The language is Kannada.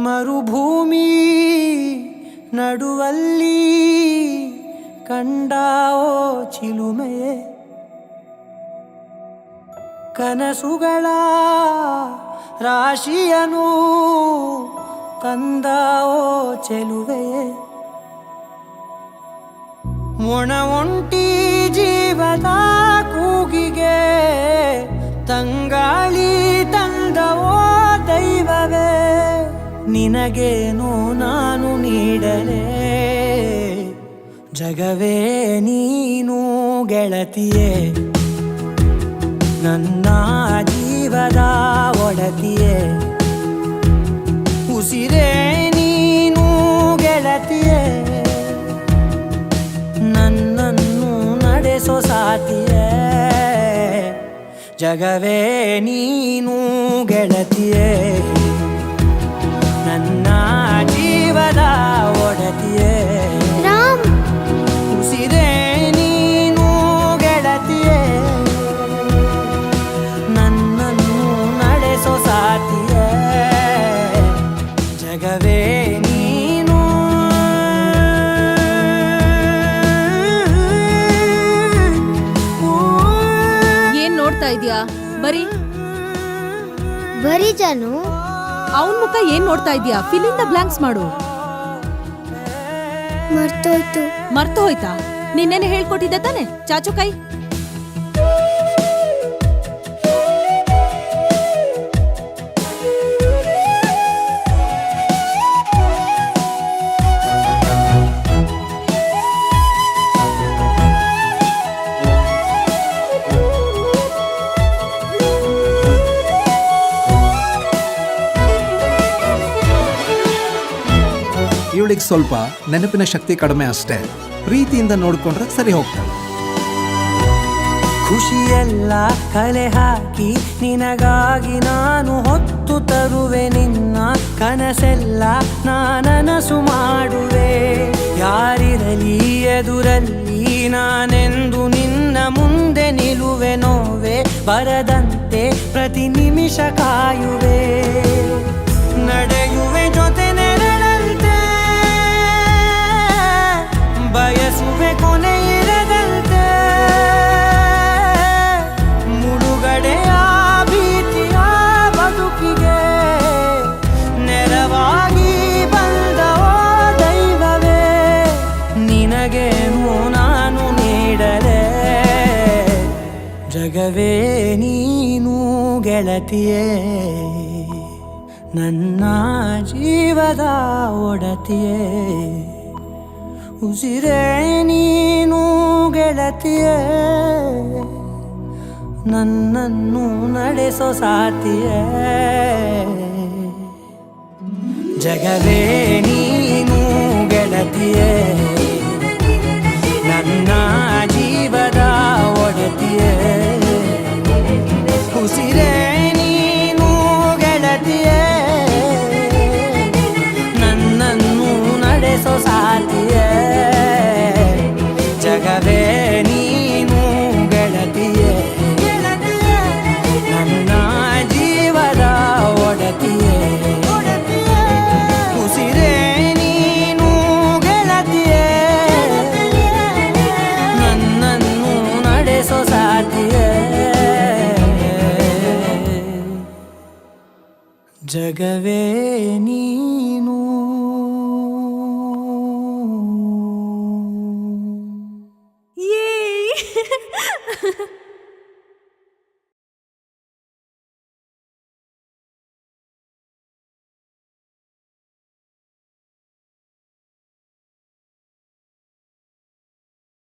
ಮರುಭೂಮಿ ನಡುವಲ್ಲಿ ಕಂಡಾವೋ ಚಿಲುಮೆಯೇ, ಕನಸುಗಳ ರಾಶಿಯನು ತಂದಾವೋ ಚೆಲುವೆಯೇ, ಒಣ ಒಂಟಿ ಜೀವದ ಕೂಗಿಗೆ ತಂಗಾಳಿ ತಂದವೋ ದೈವವೇ, ನಿನಗೇನು ನಾನು ನೀಡಲೇ ಜಗವೇ ನೀನು ಗೆಳತಿಯೇ, ನನ್ನ ಜೀವದ ಒಡತಿಯೇ, ಉಸಿರೇ ನೀನು ಗೆಳತಿಯೇ, ನನ್ನನ್ನು ನಡೆಸೋ ಸಾತಿಯೇ, ಜಗವೇ ನೀನು ಗೆಳತಿಯೇ, ನನ್ನ ಜೀವದ ಒಡತಿಯೇ, ಉಸಿರೇ ನೀನು ಗೆಳತಿಯೇ, ನನ್ನನ್ನು ನಡೆಸೋ ಸಾತಿಯೇ, ಜಗವೇ ನೀನು. ಏನ್ ನೋಡ್ತಾ ಇದೀಯಾ? ಬರೀ ಬರೀ ಜಾನು, ಅವನ್ ಮುಖ ಏನ್ ನೋಡ್ತಾ ಇದೀಯಾ? ಫಿಲಿಂದ ಬ್ಲಾಂಕ್ಸ್ ಮಾಡು. ಮರ್ತು ಹೋಯ್ತಾ? ನಿನ್ನೆನೆ ಹೇಳ್ಕೊಟ್ಟಿದ್ದೆ ತಾನೆ? ಚಾಚು ಕೈ. ಇವಳಿಗೆ ಸ್ವಲ್ಪ ನೆನಪಿನ ಶಕ್ತಿ ಕಡಿಮೆ ಅಷ್ಟೇ, ಪ್ರೀತಿಯಿಂದ ನೋಡ್ಕೊಂಡ್ರೆ ಸರಿ ಹೋಗ್ತಾಳೆ. ಖುಷಿಯೆಲ್ಲ ಕಲೆ ಹಾಕಿ ನಿನಗಾಗಿ ನಾನು ಹೊತ್ತು ತರುವೆ, ನಿನ್ನ ಕನಸೆಲ್ಲ ನಾನನಸು ಮಾಡುವೆ, ಯಾರಿರಲಿ ಎದುರಲ್ಲಿ ನಾನೆಂದು ನಿನ್ನ ಮುಂದೆ ನಿಲ್ಲುವೆ, ನೋವೆ ಬರದಂತೆ ಪ್ರತಿ ನಿಮಿಷ ಕಾಯುವೆ, ನಡೆಯುವೆ ಜೊತೆ ನೆರಳಂತೆ, ಬಯಸುವೆ ಕೊನೆ ಇರದಂತೆ, ಮುಳುಗಡೆಯ ಭೀತಿಯ ಬದುಕಿಗೆ ನೆರವಾಗಿ ಬಂದವೋ ದೈವವೇ, ನಿನಗೇನು ನಾನು ನೀಡಲೇ ಜಗವೇ ನೀನು ಗೆಳತಿಯೇ, ನನ್ನ ಜೀವದ ಒಡತಿಯೇ, ಉಸಿರೇ ನೀನು ಗೆಳತಿಯೇ, ನನ್ನನ್ನು ನಡೆಸೋ ಸಾತಿಯೇ, ಜಗವೇ ನೀನು ಗೆಳತಿಯೇ, ನನ್ನ ಜೀವದ ಒಡತಿಯೇ, ಉಸಿರೇ ನೀನು ಗೆಳತಿಯೇ, ನನ್ನನ್ನು ನಡೆಸೋ ಸಾತಿಯೇ, ಜಗವೇ ನೀನು ಗೆಳತಿಯೇ, ನನ್ನ ಜೀವದ ಒಡತಿಯೇ, ಉಸಿರೇ ನೀನು ಗೆಳತಿಯೇ, ನನ್ನನ್ನು ನಡೆಸೋ ಸಾತಿಯೇ, ಜಗವೇ ನೀನು. ಯೇ